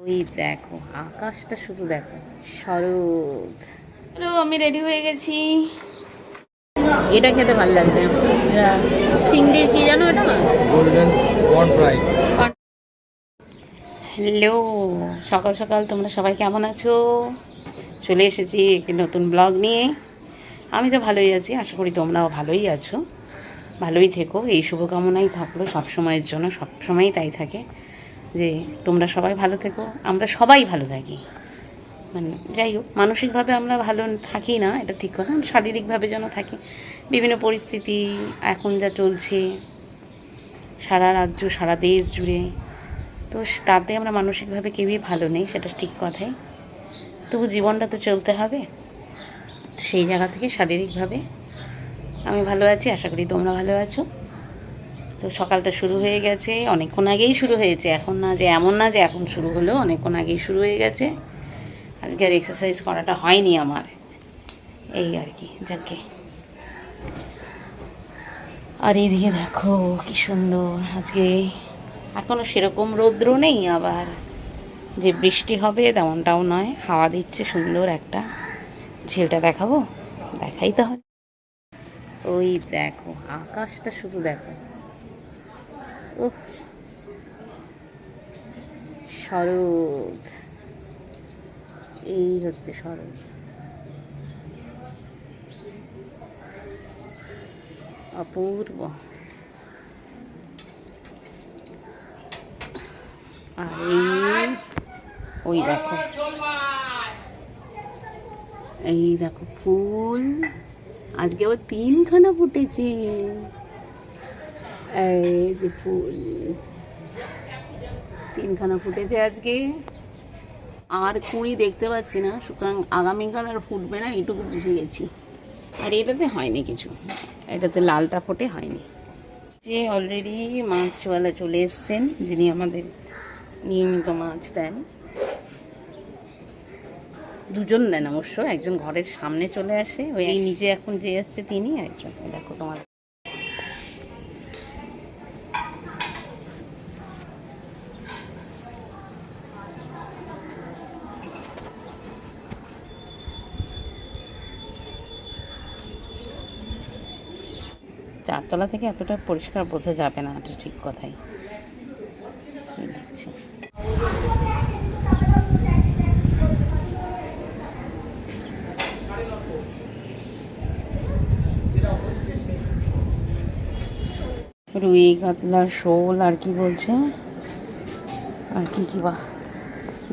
ওই দেখো আকাশটা শুধু দেখো, শরৎ। হ্যালো, আমি রেডি হয়ে গেছি। এটা খেতে ভালো লাগবে, এটা চিংড়ির কি জানো, এটা গোল্ডেন কর্ন ফ্রাই। হ্যালো, সকাল সকাল তোমরা সবাই কেমন আছো? চলে এসেছি একটি নতুন ব্লগ নিয়ে। আমি তো ভালোই আছি, আশা করি তোমরাও ভালোই আছো, ভালোই থেকো। এই শুভকামনাই থাকলো সবসময়ের জন্য, সবসময়ই তাই থাকে যে তোমরা সবাই ভালো থেকো, আমরা সবাই ভালো থাকি। মানে যাই হোক, মানসিকভাবে আমরা ভালো থাকি না, এটা ঠিক কথা, শারীরিকভাবে যেন থাকি। বিভিন্ন পরিস্থিতি এখন যা চলছে সারা রাজ্য সারা দেশ জুড়ে, তো তাতে আমরা মানসিকভাবে কেউই ভালো নেই, সেটা ঠিক কথাই। তবু জীবনটা তো চলতে হবে, তো সেই জায়গা থেকে শারীরিকভাবে আমি ভালো আছি, আশা করি তোমরা ভালো আছো। তো সকালটা শুরু হয়ে গেছে, অনেকক্ষণ আগেই শুরু হয়েছে, এখন না যে এমন না যে এখন শুরু হলো, অনেকক্ষণ আগেই শুরু হয়ে গেছে। আজকে আর এক্সারসাইজ করাটা হয়নি আমার, এই আর কি, যাকে। আর এইদিকে দেখো কি সুন্দর আজকে, এখনও সেরকম রৌদ্র নেই, আবার যে বৃষ্টি হবে তেমনটাও নয়, হাওয়া দিচ্ছে সুন্দর একটা। ঝিলটা দেখাবো, দেখাই তাহলে। ওই দেখো আকাশটা শুধু দেখো, উফ, শরৎ, এই হচ্ছে শরৎ। অপূর্ব। আর এই ওই দেখো, এই দেখো ফুল, আজকে আবার 3খানা ফুটেছে। এই যে ফুল 3খানা ফুটেছে আজকে, আর কুঁড়ি দেখতে পাচ্ছি না, সুতরাং আগামীকাল আর ফুটবে না, এইটুকু বুঝে গেছি। আর এটাতে হয়নি কিছু, এটাতে লালটা ফোটে হয়নি। যে অলরেডি মাছওয়ালা চলে এসছেন, যিনি আমাদের নিয়মিত মাছ দেন, দুজন দেন অবশ্য, একজন ঘরের সামনে চলে আসে, ওই নিজে এখন যে এসছে তিনি, একজন দেখো তোমার। চারতলা থেকে এতটা পরিষ্কার বোঝা যাবে না, এটা ঠিক কথাই দেখছি। রুই কাতলা শোল আর কি বলছে, আর কি কি বা,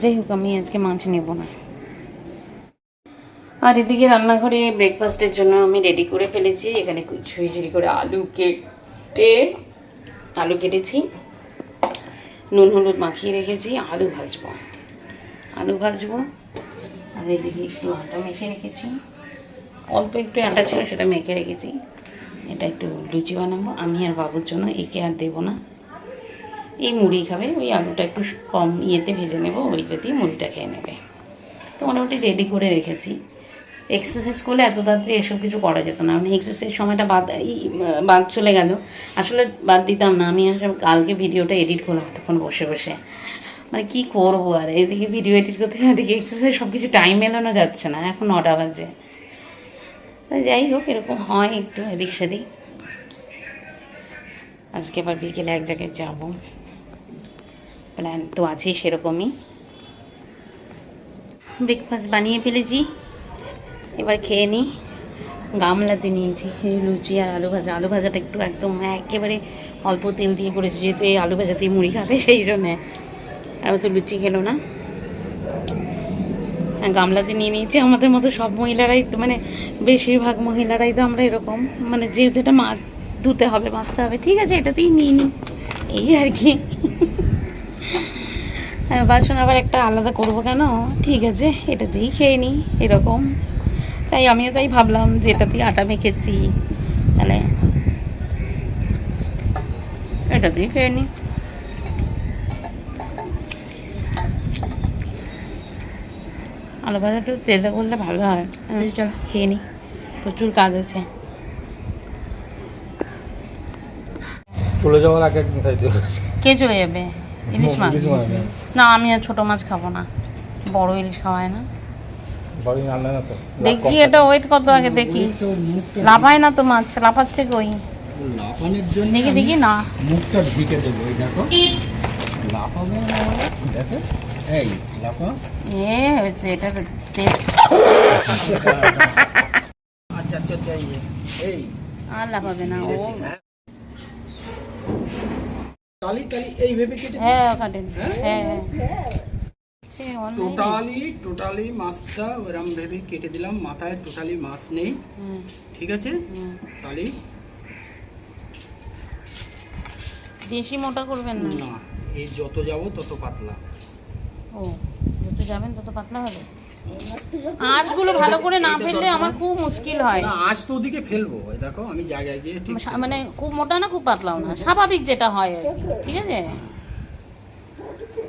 যাই হোক আমি আজকে মাছ নেব না। আর এদিকে রান্নাঘরে ব্রেকফাস্টের জন্য আমি রেডি করে ফেলেছি, এখানে ঝুড়ি করে আলু কেটেছি, নুন হলুদ মাখিয়ে রেখেছি, আলু ভাজবো। আর এদিকে একটু আটা মেখে রেখেছি, অল্প একটু আটা ছিল সেটা মেখে রেখেছি। এটা একটু লুচি বানাবো আমি আর বাবুর জন্য, একে আর দেবো না, এই মুড়ি খাবে, ওই আলুটা একটু কম ইয়েতে ভেজে নেবো, ওইটাতেই মুড়িটা খেয়ে নেবে। তো মোটামুটি রেডি করে রেখেছি। এক্সারসাইজ করলে এত তাড়াতাড়ি এসব কিছু করা যেত না, মানে এক্সারসাইজ সময়টা বাদ চলে গেল, আসলে বাদ দিতাম না। আমি আসলে কালকে ভিডিওটা এডিট করলাম তখন বসে বসে, মানে কী করবো আর, এদিকে ভিডিও এডিট করতে এদিকে এক্সারসাইজ, সব কিছু টাইম মেলানো যাচ্ছে না, এখন 9টা বাজে। তাই যাই হোক, এরকম হয় একটু এদিক সেদিক। আজকে আবার বিকেলে এক জায়গায় যাবো, প্ল্যান তো আছেই সেরকমই। ব্রেকফাস্ট বানিয়ে ফেলেছি, এবার খেয়ে নিই। গামলাতে নিয়েছি এই লুচি আর আলু ভাজাটা একটু একদম একেবারে অল্প তেল দিয়ে করেছি, যেহেতু এই আলু ভাজাতেই মুড়ি খাবে, সেই জন্যে এবার তো লুচি খেলো না। গামলাতে নিয়ে নিয়েছি, আমাদের মতো সব মহিলারাই তো, মানে বেশিরভাগ মহিলারাই তো আমরা এরকম, মানে যেহেতু এটা মাছ ধুতে হবে, বাঁচতে হবে, ঠিক আছে এটাতেই নিয়ে নিই, এই আর কি। বাসন আবার একটা আলাদা করবো কেন, ঠিক আছে এটাতেই খেয়ে নিই এরকম। তাই আমিও তাই ভাবলাম যে এটাতেই আটা মেখেছি, তাহলে এটাতেই খেয়ে নিই। আলু ভাজা একটু তেলে করলে ভালো হয়। চলো খেয়ে নিই, প্রচুর কাজ আছে। চলে যাওয়ার আগে একদিন খাইতে হবে। কে চলে যাবে? ইলিশ মাছ ইলিশ মাছ, হ্যাঁ। না, আমি আর ছোট মাছ খাবো না, বড় ইলিশ খাওয়ায় না। বাড়ি আনলে না তো? দেখি এটা ওয়েট কত আগে দেখি। লাফায় না তো মাছ, লাফাচ্ছে কই? লাফানোর জন্য দেখি দেখি না। মুখটা ঢেকে দেবো, এই দেখো লাফাবে না বলে, দেখো এই লাফা। হয়েছে এটা আচ্ছা আচ্ছা আচ্ছা, এই আর লাফাবে না ও। মেরেছি, হ্যাঁ। তালি তালি এই ভেবে কেটে হ্যাঁ কাটেন, হ্যাঁ টোটালি মাছটা ওরম ভেবে কেটে দিলাম, মাথায় টোটালি মাছ নেই, ঠিক আছে। তালি বেশি মোটা করবেন না। না, এই যত যাব তত পাতলা। ও, যত যাবেন তত পাতলা হবে। আঁশগুলো ভালো করে না ফেললে আমার খুব মুশকিল হয়। না, আঁশ তো ওদিকে ফেলবো, এই দেখো আমি জায়গায় গিয়ে ঠিক মানে খুব মোটা না খুব পাতলাও না, স্বাভাবিক যেটা হয় আর কি, ঠিক আছে।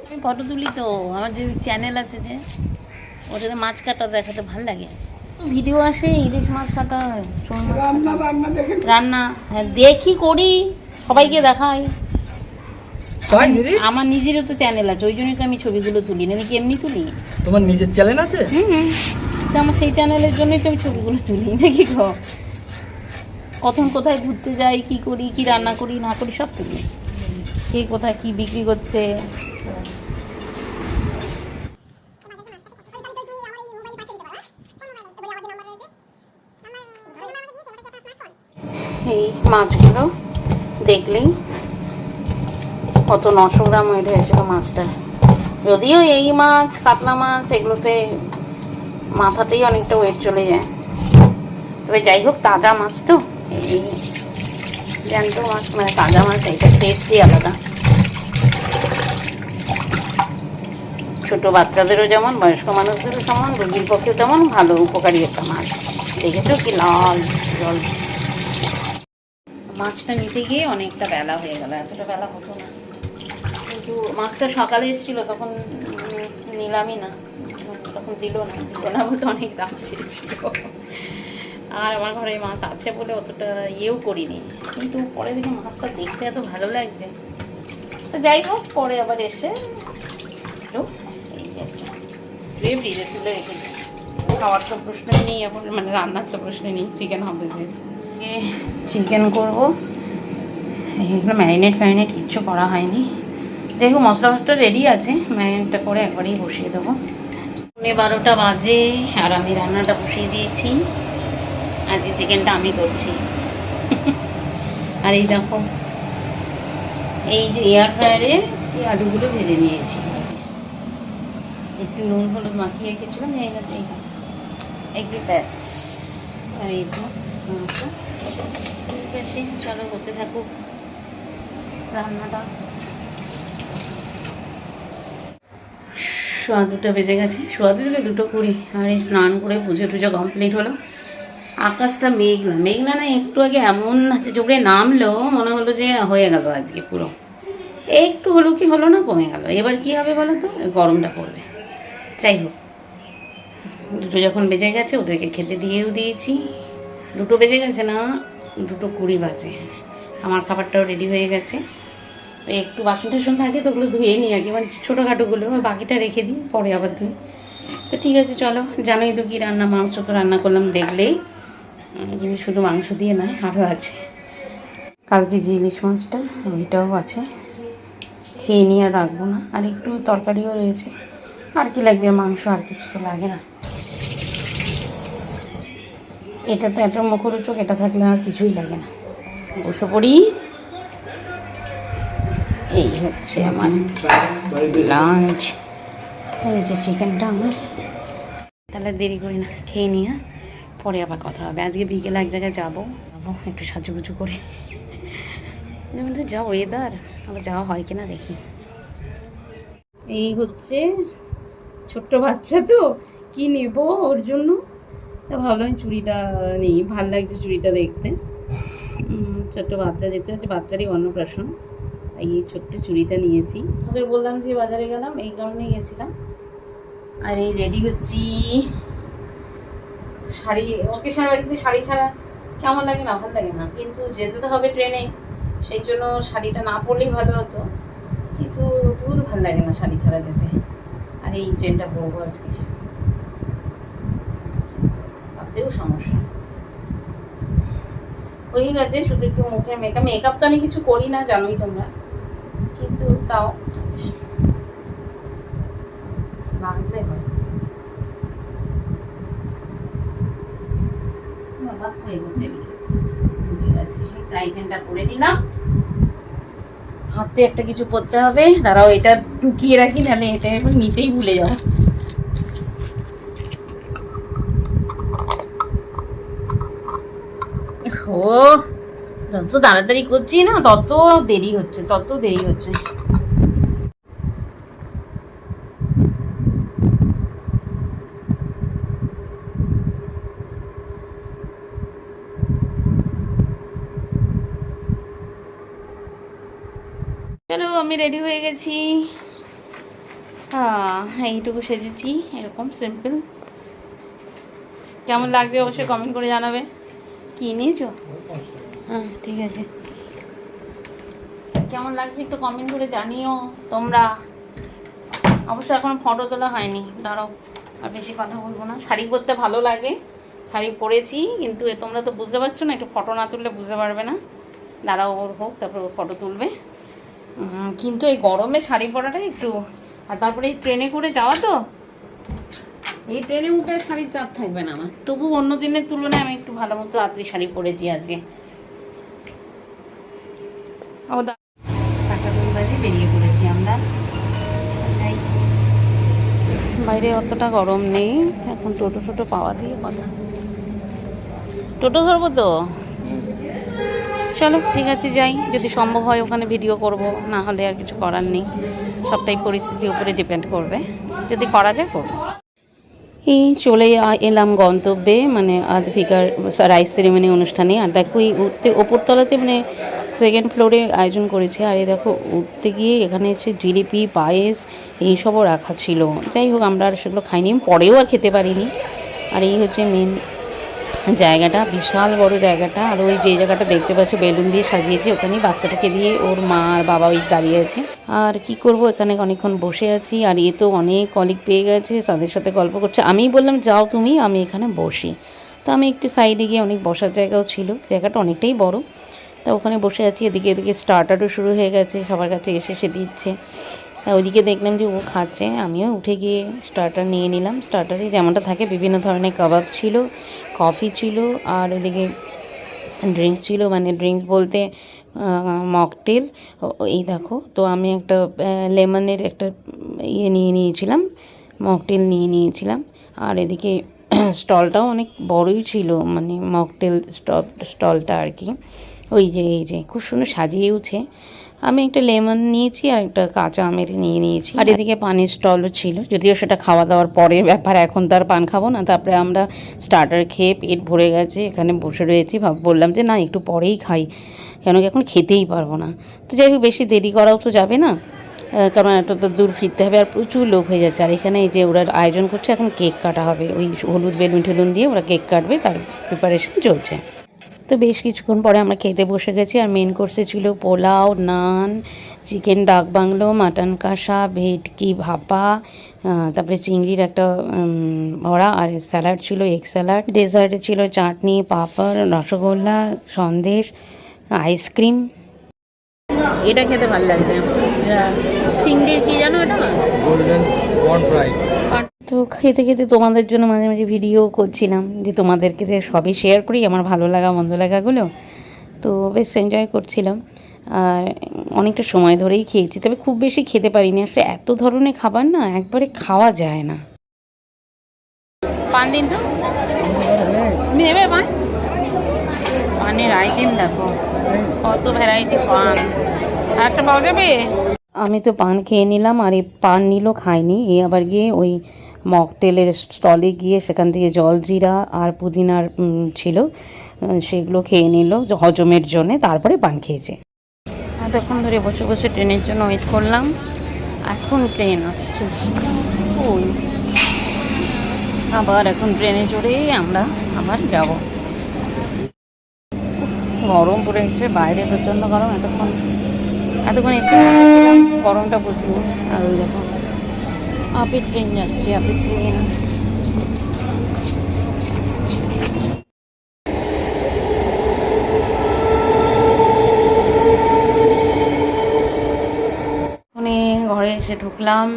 আমি ফটো তুলি তো, আমার যে চ্যানেল আছে যে, ওটাতে মাছ কাটা দেখাতে ভালো লাগে। ভিডিও আসে ইলিশ মাছ কাটা, শোল মাছ কাটা। রান্না হ্যাঁ দেখি, করি, সবাইকে দেখাই। তাই দিদি? আমার নিজেরও তো চ্যানেল আছে, ওই জন্যই তো আমি ছবিগুলো তুলি, না কি এমনি তুলি? তোমার নিজের চ্যানেল আছে? তো আমার সেই চ্যানেলের জন্যই তো আমি ছবিগুলো তুলি, নাকি গো? কখন কোথায় ঘুরতে যাই, কি করি, কি রান্না করি না করি সব তুলি। কে কোথায় কি বিক্রি করছে। এই মাছগুলো দেখলেই কত 900 গ্রাম ওয়েট হয়েছিল মাছটা। যদিও এই মাছ, কাতলা মাছ এগুলোতে মাথাতেই অনেকটা ওয়েট চলে যায়, তবে যাই হোক তাজা মাছ তো, এই জ্যান্ত মাছ মানে তাজা মাছ, এইটা টেস্টই আলাদা। ছোট বাচ্চাদেরও যেমন, বয়স্ক মানুষদেরও তেমন, রোগীর পক্ষেও তেমন ভালো, উপকারী একটা মাছ। দেখেছো কি লাল জল। মাছটা নিতে গিয়ে অনেকটা বেলা হয়ে গেল, এতটা বেলা হতো না, কিন্তু মাছটা সকালে এসেছিলো তখন নিলামই না, তখন দিল না বলতে অনেক দাম চেয়েছিল। আর আমার ঘরে মাছ আছে বলে অতটা ইয়েও করিনি, কিন্তু পরে দেখি মাছটা দেখতে এত ভালো লাগছে। তো যাই হোক, পরে আবার এসে এই ফ্রিজে তুলে রেখেছি। খাওয়ার তো প্রশ্নই নেই এখন, মানে রান্নার তো প্রশ্নই নেই, চিকেন হবে যে। চিকেন করবো, এগুলো ম্যারিনেট কিচ্ছু করা হয়নি। যাই হোক, মশলা ফসলা রেডি আছে, ম্যারিনেটটা করে একবারেই বসিয়ে দেবো। 12টা বাজে আর আমি রান্নাটা বসিয়ে দিয়েছি। আজকে চিকেনটা আমি করছি। আর এই দেখো, এই যে এয়ার ফ্রায়ারে এই আলুগুলো ভেজে নিয়েছি, একটু নুন হলুদ মাখিয়ে রেখেছিলাম, একটু ব্যাস। আর এই তো ঠিক আছে, চলো করতে থাকুক রান্নাটা। 2:15 বেজে গেছে, 2:20 আর এই স্নান করে পুজো টুজো কমপ্লিট হলো। আকাশটা মেঘলা না, একটু আগে এমন চোখে নামলো, মনে হলো যে হয়ে গেল আজকে পুরো। একটু হলো কি হলো না, কমে গেল। এবার কি হবে বলো তো, গরমটা পড়বে। যাই হোক, 2 যখন বেজে গেছে, ওদেরকে খেতে দিয়েও দিয়েছি। 2 বেজে গেছে না, 2:20 বাজে। আমার খাবারটাও রেডি হয়ে গেছে। একটু বাসন টাসন থাকে তো ওগুলো ধুয়ে নিই আগে, মানে ছোটোখাটোগুলো, বাকিটা রেখে দিই, পরে আবার ধুই। তো ঠিক আছে, চলো। জানোই তো কী রান্না, মাংস তো রান্না করলাম দেখলেই, কিন্তু শুধু মাংস দিয়ে নয়, আরও আছে। কালকে যে ইলিশ মাছটা, ওইটাও আছে, খেয়ে নিয়ে আর রাখবো না। আর একটু তরকারিও রয়েছে, আর কি লাগবে, মাংস আর কিছু তো লাগে না। এটা তো এত মুখরোচক, এটা থাকলে আর কিছুই লাগে না। বসে পড়ি। এই হচ্ছে আমার লাঞ্চ, এই যে চিকেনটা আমার। তাহলে দেরি করি না, খেয়ে নিয়ে পরে আবার কথা হবে। আজকে বিকেলে এক জায়গায় যাবো একটু সাজুগুজু করে, যেমন তো যা ওয়েদার, আবার যাওয়া হয় কিনা দেখি। এই হচ্ছে ছোট্ট বাচ্চা, তো কি নেব ওর জন্য, তা ভাবলাম চুড়িটা নেই, ভাল লাগছে চুড়িটা দেখতে। ছোট্ট বাচ্চা যেতে হচ্ছে, বাচ্চারই অন্নপ্রাশন, তাই এই ছোট্ট চুড়িটা নিয়েছি। ওদের বললাম যে বাজারে গেলাম, এই কারণেই গেছিলাম। আর এই রেডি হচ্ছি, শাড়ি, ওকেশন বাড়িতে শাড়ি ছাড়া কেমন লাগে না, ভালো লাগে না, কিন্তু যেতে তো হবে ট্রেনে, সেই জন্য শাড়িটা না পরলেই ভালো হতো, কিন্তু দূর ভালো লাগে না শাড়ি ছাড়া যেতে। আর এই চেনটা পরবো আজকে, তাতেও সমস্যা হয়ে গেছে। শুধু একটু মুখের মেকআপ তো আমি কিছু করি না, জানোই তোমরা, কিন্তু তাও লাগলে হয়। বাবা হয়ে গেছে, তাই চেনটা পরে নিলাম। হাতে একটা কিছু পরতে হবে, দাঁড়াও এটা টুকিয়ে রাখি, তাহলে এটা এখন নিতেই ভুলে যাও। ও যত তাড়াতাড়ি করছি না তত দেরি হচ্ছে। চলো আমি রেডি হয়ে গেছি। এইটুকু সেজেছি, এরকম সিম্পল। কেমন লাগছে অবশ্যই কমেন্ট করে জানাবে। কি নিয়েছো? হ্যাঁ ঠিক আছে, কেমন লাগছে একটু কমেন্ট করে জানিও তোমরা। অবশ্য এখন ফটো তোলা হয়নি, দাঁড়াও আর বেশি কথা বলবো না। শাড়ি পরতে ভালো লাগে, শাড়ি পরেছি, কিন্তু তোমরা তো বুঝতে পারছো না, একটু ফটো না তুললে বুঝতে পারবে না। দাঁড়াও ওর হোক, তারপর ও ফটো তুলবে। কিন্তু এই গরমে শাড়ি পরাটা একটু, আর তারপরে এই ট্রেনে করে যাওয়া তো, এই ট্রেনে উঠে শাড়ির চাপ থাকবে না আমার। তবু অন্য দিনের তুলনায় আমি একটু ভালো মতো রাত্রি শাড়ি পরেছি আজকে। ও 7টা বাজে বেরিয়ে পড়েছি আমরা। যাই, বাইরে অতটা গরম নেই এখন। টোটো পাওয়া দিয়ে কথা, টোটো ধরবো তো। চলো ঠিক আছে, যাই। যদি সম্ভব হয় ওখানে ভিডিও করব, না হলে আর কিছু করার নেই। সবটাই পরিস্থিতির উপরে ডিপেন্ড করবে, যদি করা যায় করবো। এই চলে এলাম গন্তব্যে, মানে আধভিকার রাইস সেরিমনি অনুষ্ঠানে। আর দেখো এই ওপরতলাতে মানে 2nd ফ্লোরে আয়োজন করেছে। আর এই দেখো উঠতে গিয়ে এখানে এসে জিলিপি, পায়েস এইসবও রাখা ছিল। যাই হোক আমরা আর সেগুলো খাইনি, পরেও আর খেতে পারিনি। আর এই হচ্ছে মেন জায়গাটা, বিশাল বড় জায়গাটা। আর ওই যে জায়গাটা দেখতে পাচ্ছ বেলুন দিয়ে সাজিয়েছে, ওখানেই বাচ্চাটাকে দিয়ে ওর মা আর বাবা ওই দাঁড়িয়ে আছে। আর কি করব, এখানে অনেকক্ষণ বসে আছি। আর এ তো অনেক কলিগ পেয়ে গেছে, তাদের সাথে গল্প করছে। আমি বললাম যাও তুমি, আমি এখানে বসি। তো আমি একটু সাইডে গিয়ে, অনেক বসার জায়গাও ছিল, জায়গাটা অনেকটাই বড়। তা ওখানে বসে আছি। এদিকে স্টার্টারও শুরু হয়ে গেছে, সবার কাছে এসে দিচ্ছে। ওইদিকে দেখলাম যে ও খাচ্ছে, আমিও উঠে গিয়ে স্টার্টার নিয়ে নিলাম। স্টার্টারে যেমনটা থাকে বিভিন্ন ধরনের কাবাব ছিল, কফি ছিল, আর ওইদিকে ড্রিঙ্কস ছিল। মানে ড্রিঙ্কস বলতে মকটেল। এই দেখো, তো আমি একটা লেমনের একটা নিয়ে নিয়েছিলাম, মকটেল নিয়ে নিয়েছিলাম। আর এদিকে স্টলটাও অনেক বড়ই ছিল, মানে মকটেল স্টলটা আর কি। এই যে খুব সুন্দর সাজিয়েওছে। আমি একটা লেমন নিয়েছি আর একটা কাঁচা আমের নিয়ে নিয়েছি। আর এদিকে পানের স্টলও ছিল, যদিও সেটা খাওয়া দাওয়ার পরের ব্যাপার, এখন তো আর পান খাবো না। তারপরে আমরা স্টার্টার খেয়ে পেট ভরে গেছে, এখানে বসে রয়েছি। বললাম যে না একটু পরেই খাই, কেন কি এখন খেতেই পারবো না। তো যাই হোক বেশি দেরি করাও তো যাবে না, কারণ এত তো দূর ফিরতে হবে, আর প্রচুর লোক হয়ে যাচ্ছে। আর এখানে এই যে ওরা আয়োজন করছে, এখন কেক কাটা হবে, ওই হলুদ বেলুন টেলুন দিয়ে ওরা কেক কাটবে, তার প্রিপারেশন চলছে। তো বেশ কিছুক্ষণ পরে আমরা খেতে বসে গেছি। আর মেন কোর্সে ছিল পোলাও, নান, চিকেন ডাক বাংলো, মাটন কষা, ভেটকি ভাপা, তারপরে চিংড়ির একটা ভরা, আর স্যালাড ছিল, এগ স্যালাড। ডেজার্টে ছিল চাটনি, পাঁপড়, রসগোল্লা, সন্দেশ, আইসক্রিম। এটা খেতে ভালো লাগছে, চিংড়ির কি জানো এটা, গোল্ডেন কর্ন ফ্রাই। তো খেতে খেতে তোমাদের জন্য মাঝে মাঝে ভিডিও করছিলাম, যে তোমাদেরকে সবই শেয়ার করি, আমার ভালো লাগা মন্দ লাগাগুলো। তো বেশ এনজয় করছিলাম। আর অনেকটা সময় ধরেই খেয়েছি, তবে খুব বেশি খেতে পারিনি। আসলে এত ধরনের খাবার না একবারে খাওয়া যায় না। পান দিন তো, নেবে পান? পানের আইটেম দেখো কত ভ্যারাইটি পান, আর একটা পাওয়া যাবে। আমি তো পান খেয়ে নিলাম, আর এই পান নিলেও খাইনি। এ আবার গিয়ে ওই মকটেলের স্টলে গিয়ে সেখান থেকে জলজিরা আর পুদিনার ছিল, সেগুলো খেয়ে নিল হজমের জন্যে, তারপরে পান খেয়েছে। এতক্ষণ ধরে বসে বসে ট্রেনের জন্য ওয়েট করলাম, এখন ট্রেন আসছে। ওই আবার এখন ট্রেনে চড়ে আমরা আবার যাব। গরম পড়ে গেছে বাইরে, প্রচণ্ড গরম। এতক্ষণ এসে গরমটা প্রচুর। আর ওই দেখো আপের ট্রেন যাচ্ছে, আপের ট্রেন। ওখানে ঘরে এসে ঢুকলাম,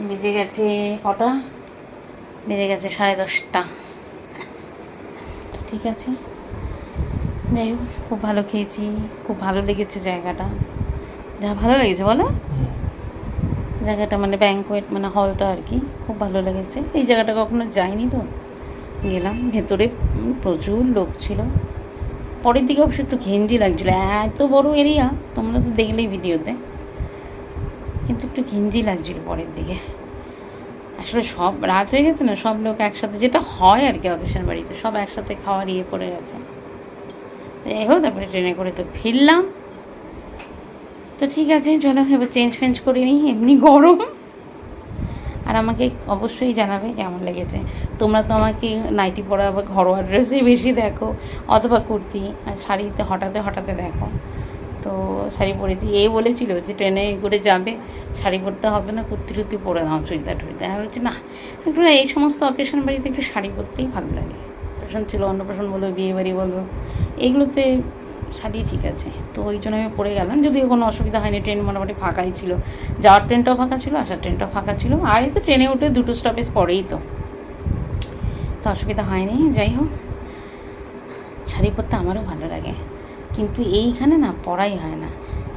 বেজে গেছে কটা, বেজে গেছে 10:30। ঠিক আছে, যাই হোক, খুব ভালো খেয়েছি, খুব ভালো লেগেছে জায়গাটা। যা ভালো লেগেছে বলো, জায়গাটা মানে ব্যাংকোয়েট মানে হলটা আর কি, খুব ভালো লেগেছে। এই জায়গাটা কখনো যাইনি তো, গেলাম। ভেতরে প্রচুর লোক ছিল। পরের দিকে অবশ্য একটু ঘেঞ্জি লাগছিলো, এত বড় এরিয়া, তোমরা তো দেখলেই ভিডিওতে, কিন্তু একটু ঘেঞ্জি লাগছিলো পরের দিকে। আসলে সব রাত হয়ে গেছে না, সব লোক একসাথে, যেটা হয় আর কি অকেশন বাড়িতে, সব একসাথে খাওয়ার ইয়ে পড়ে গেছে। যাই হোক, তারপরে ট্রেনে করে তো ফিরলাম। তো ঠিক আছে, চলো এবার চেঞ্জ ফেঞ্জ করে নিই, এমনি গরম। আর আমাকে অবশ্যই জানাবে কেমন লেগেছে। তোমরা তো আমাকে নাইটি পরা বা ঘরোয়া ড্রেসেই বেশি দেখো, অথবা কুর্তি, আর শাড়িতে হঠাতে দেখো। তো শাড়ি পরেছি, বলেছিল যে ট্রেনে করে যাবে, শাড়ি পরতে হবে না, কুর্তি টুর্তি পরে নাও, চুড়িদার টুড়িদার। আমি বলছি না, একটু এই সমস্ত অকেশন বাড়িতে একটু শাড়ি পরতেই ভালো লাগে। অন্নপ্রাশন ছিল, অন্নপ্রাশন বলো, বিয়ে বাড়ি বলো, এইগুলোতে শাড়ি ঠিক আছে। তো ওই জন্য আমি পরে গেলাম, যদিও কোনো অসুবিধা হয়নি, ট্রেন মোটামুটি ফাঁকাই ছিল। যাওয়ার ট্রেনটাও ফাঁকা ছিল, আসার ট্রেনটাও ফাঁকা ছিল। আর এই তো ট্রেনে উঠে 2 স্টপেজ পরেই তো অসুবিধা হয়নি। যাই হোক, শাড়ি পরতে আমারও ভালো লাগে, কিন্তু এইখানে না পরাই হয় না।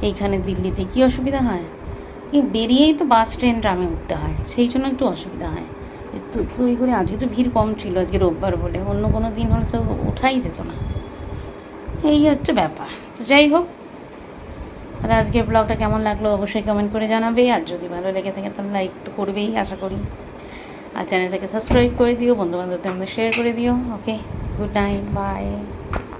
এইখানে দিল্লিতে কী অসুবিধা হয়, কি বেরিয়েই তো বাস ট্রেন ট্রামে উঠতে হয়, সেই জন্য একটু অসুবিধা হয়। তৈরি করে আজকে তো ভিড় কম ছিল, আজকে রোববার বলে, অন্য কোনো দিন হলে তো ওঠাই যেত না। এই হচ্ছে ব্যাপার। তো যাই হোক, তাহলে আজকের ব্লগটা কেমন লাগলো অবশ্যই কমেন্ট করে জানাবে। আর যদি ভালো লেগে থাকে তাহলে লাইক তো করবেই আশা করি। আর চ্যানেলটাকে সাবস্ক্রাইব করে দিও, বন্ধুবান্ধবদের মধ্যে শেয়ার করে দিও। ওকে, গুড নাইট, বাই।